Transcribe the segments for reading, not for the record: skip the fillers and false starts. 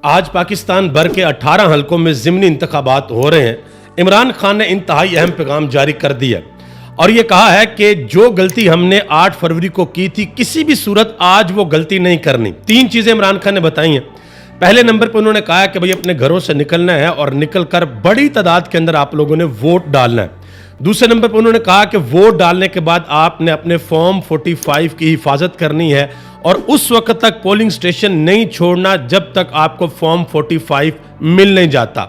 आज पाकिस्तान भर के 18 हलकों में ज़िमनी इंतखाबात हो रहे हैं। इमरान खान ने इंतहाई अहम पैगाम जारी कर दिया और ये कहा है कि जो गलती हमने 8 फरवरी को की थी, किसी भी सूरत आज वो गलती नहीं करनी। 3 चीज़ें इमरान खान ने बताई हैं। पहले नंबर पर उन्होंने कहा कि भाई अपने घरों से निकलना है और निकल कर बड़ी तादाद के अंदर आप लोगों ने वोट डालना है। दूसरे नंबर पर उन्होंने कहा कि वोट डालने के बाद आपने अपने फॉर्म 45 की हिफाजत करनी है और उस वक्त तक पोलिंग स्टेशन नहीं छोड़ना जब तक आपको फॉर्म 45 मिल नहीं जाता।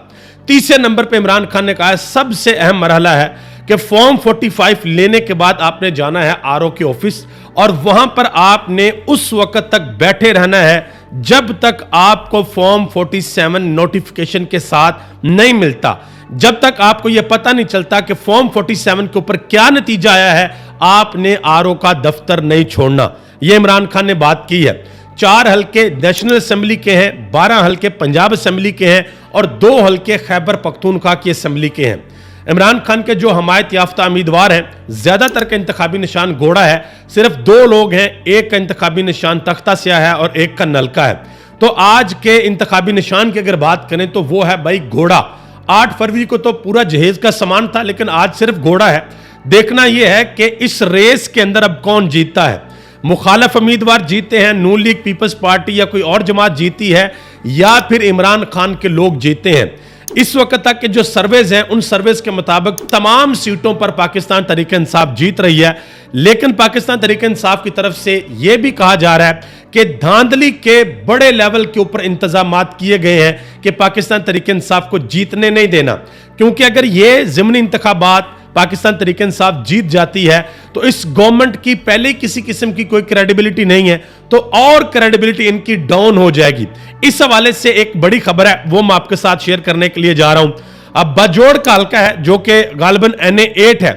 तीसरे नंबर पर इमरान खान ने कहा है सबसे अहम मरहला है कि फॉर्म 45 लेने के बाद आपने जाना है आरओ के ऑफिस और वहां पर आपने उस वक्त तक बैठे रहना है जब तक आपको फॉर्म 47 नोटिफिकेशन के साथ नहीं मिलता। जब तक आपको यह पता नहीं चलता कि फॉर्म 47 के ऊपर क्या नतीजा आया है, आपने आरओ का दफ्तर नहीं छोड़ना। यह इमरान खान ने बात की है। 4 हल्के नेशनल असेंबली के हैं, 12 हल्के पंजाब असेंबली के हैं और 2 हल्के खैबर पख्तूनख्वा की असेंबली के हैं। इमरान खान के जो हमायत याफ्ता उम्मीदवार हैं, ज्यादातर का इंतखाबी निशान घोड़ा है, सिर्फ 2 लोग हैं, एक का इंतखाबी निशान तख्ता स्याह है और एक का नलका है। तो आज के इंतखाबी निशान की अगर बात करें तो वो है भाई घोड़ा। 8 फरवरी को तो पूरा जहेज का सामान था, लेकिन आज सिर्फ घोड़ा है। देखना यह है कि इस रेस के अंदर अब कौन जीतता है। मुखालफ उम्मीदवार जीते हैं, नून लीग पीपल्स पार्टी या कोई और जमात जीती है, या फिर इमरान खान के लोग जीते हैं। इस वक्त तक के जो सर्वेज हैं, उन सर्वेज के मुताबिक तमाम सीटों पर पाकिस्तान तहरीक इंसाफ जीत रही है। लेकिन पाकिस्तान तहरीक इंसाफ की तरफ से यह भी कहा जा रहा है कि धांधली के बड़े लेवल के ऊपर इंतजामात किए गए हैं कि पाकिस्तान तहरीक इंसाफ को जीतने नहीं देना। क्योंकि अगर यह ज़िमनी इंतखाबात पाकिस्तान तहरीक इंसाफ जीत जाती है तो इस गवर्नमेंट की पहले किसी किस्म की कोई क्रेडिबिलिटी नहीं है, तो और क्रेडिबिलिटी इनकी डाउन हो जाएगी। इस हवाले से एक बड़ी खबर है, वो मैं आपके साथ शेयर करने के लिए जा रहा हूं। अब बाजोड़ का हल्का है जो कि गालिबन NA8 है।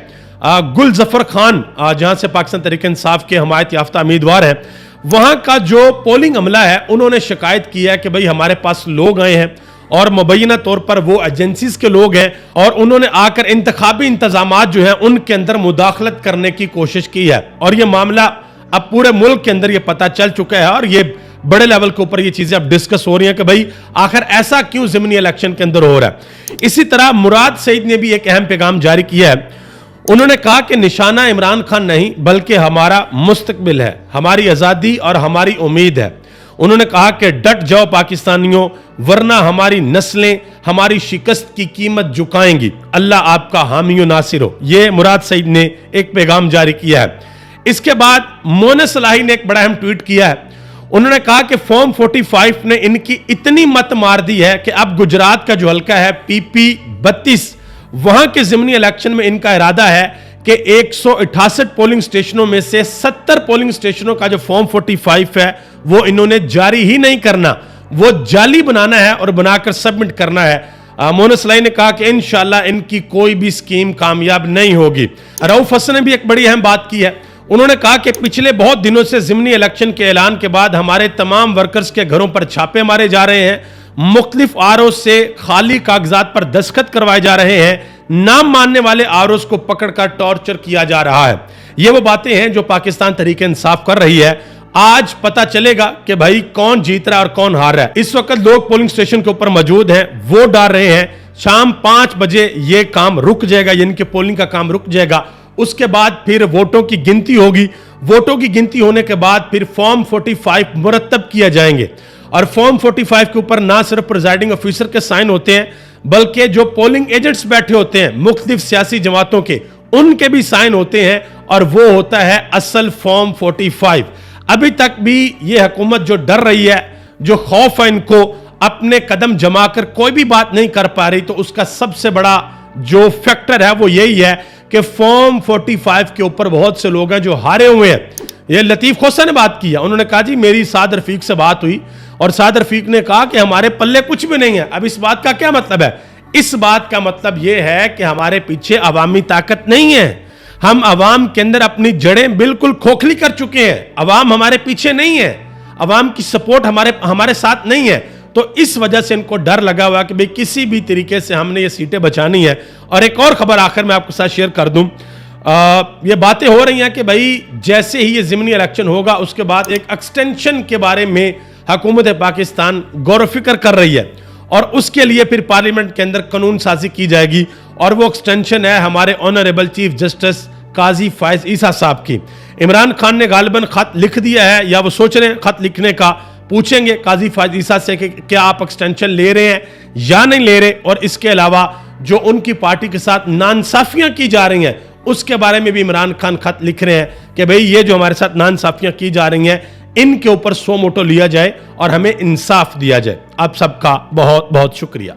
गुल जफर खान जहां से पाकिस्तान तहरीक इंसाफ के हमायत याफ्ता उम्मीदवार हैं, वहां का जो पोलिंग अमला है उन्होंने शिकायत की है कि भाई हमारे पास लोग आए हैं और मुबैना तौर पर वो एजेंसीज के लोग हैं और उन्होंने आकर इंतखाबी इंतजामात जो है उनके अंदर मुदाखलत करने की कोशिश की है। और ये मामला अब पूरे मुल्क के अंदर ये पता चल चुका है और ये बड़े लेवल के ऊपर ये चीजें अब डिस्कस हो रही हैं कि भाई आखिर ऐसा क्यों ज़िमनी इलेक्शन के अंदर हो रहा है। इसी तरह मुराद सईद ने भी एक अहम पैगाम जारी किया है। उन्होंने कहा कि निशाना इमरान खान नहीं बल्कि हमारा मुस्तकबिल है, हमारी आज़ादी और हमारी उम्मीद है। उन्होंने कहा कि डट जाओ पाकिस्तानियों, वरना हमारी नस्लें हमारी शिकस्त की कीमत झुकाएंगी। अल्लाह आपका हामी नासिर हो। यह मुराद सईद ने एक पैगाम जारी किया है। इसके बाद मोहन सलाही ने एक बड़ा अहम ट्वीट किया है। उन्होंने कहा कि फॉर्म 45 ने इनकी इतनी मत मार दी है कि अब गुजरात का जो हल्का है PP 32, वहां के ज़िमनी इलेक्शन में इनका इरादा है कि 168 पोलिंग स्टेशनों में से 70 पोलिंग स्टेशनों का जो फॉर्म 45 है वो इन्होंने जारी ही नहीं करना, वो जाली बनाना है और बनाकर सबमिट करना है। मोहन सलाई ने कहा कि इंशाल्लाह इनकी कोई भी स्कीम कामयाब नहीं होगी। रऊफ हसन ने भी एक बड़ी अहम बात की है। उन्होंने कहा कि पिछले बहुत दिनों से ज़िमनी इलेक्शन के ऐलान के बाद हमारे तमाम वर्कर्स के घरों पर छापे मारे जा रहे हैं, मुख्तलिफ आरओ से खाली कागजात पर दस्तखत करवाए जा रहे हैं, नाम मानने वाले आरओस को पकड़कर टॉर्चर किया जा रहा है। ये वो बातें हैं जो पाकिस्तान तहरीक इंसाफ कर रही है। आज पता चलेगा कि भाई कौन जीत रहा है और कौन हार रहा है। इस वक्त लोग पोलिंग स्टेशन के ऊपर मौजूद हैं, वोट डाल रहे हैं। शाम 5 बजे ये काम रुक जाएगा, यानी कि पोलिंग का काम रुक जाएगा। उसके बाद फिर वोटों की गिनती होगी। वोटों की गिनती होने के बाद फिर फॉर्म 45 मुरतब किए जाएंगे और फॉर्म 45 के ऊपर ना सिर्फ प्रिजाइडिंग ऑफिसर के साइन होते हैं बल्कि जो पोलिंग एजेंट्स बैठे होते हैं मुख्तलिफ सियासी जमातों के, उनके भी साइन होते हैं और वो होता है असल फॉर्म 45। अभी तक भी ये हुकूमत जो डर रही है, जो खौफ है इनको, अपने कदम जमा कर कोई भी बात नहीं कर पा रही, तो उसका सबसे बड़ा जो फैक्टर है वो यही है कि फॉर्म 45 के ऊपर बहुत से लोग हैं जो हारे हुए हैं। ये लतीफ खोसा ने बात की है। उन्होंने कहा जी मेरी साद रफीक से बात हुई और साद रफीक ने कहा कि हमारे पल्ले कुछ भी नहीं है। अब इस बात का क्या मतलब है? इस बात का मतलब यह है कि हमारे पीछे अवामी ताकत नहीं है। हम अवाम के अंदर अपनी जड़ें बिल्कुल खोखली कर चुके हैं। अवाम हमारे पीछे नहीं है, अवाम की सपोर्ट हमारे साथ नहीं है। तो इस वजह से इनको डर लगा हुआ कि भाई किसी भी तरीके से हमने ये सीटें बचानी है। और एक और खबर आखिर में आपके साथ शेयर कर दूं, ये बातें हो रही हैं कि भाई जैसे ही ये ज़िमनी इलेक्शन होगा उसके बाद एक एक्सटेंशन के बारे में हुकूमत पाकिस्तान गौर फिक्र कर रही है और उसके लिए फिर पार्लियामेंट के अंदर कानून साजी की जाएगी और वो एक्सटेंशन है हमारे ऑनरेबल चीफ जस्टिस काजी फायज ईसा साहब की। इमरान खान ने गालिबन खत लिख दिया है या वो सोच रहे हैं खत लिखने का, पूछेंगे काजी फायज ईसा से कि क्या आप एक्सटेंशन ले रहे हैं या नहीं ले रहे, और इसके अलावा जो उनकी पार्टी के साथ नाइंसाफियां की जा रही हैं उसके बारे में भी इमरान खान खत लिख रहे हैं कि भाई ये जो हमारे साथ नाइंसाफियां की जा रही हैं इनके ऊपर सो मोटो लिया जाए और हमें इंसाफ दिया जाए। आप सबका बहुत बहुत शुक्रिया।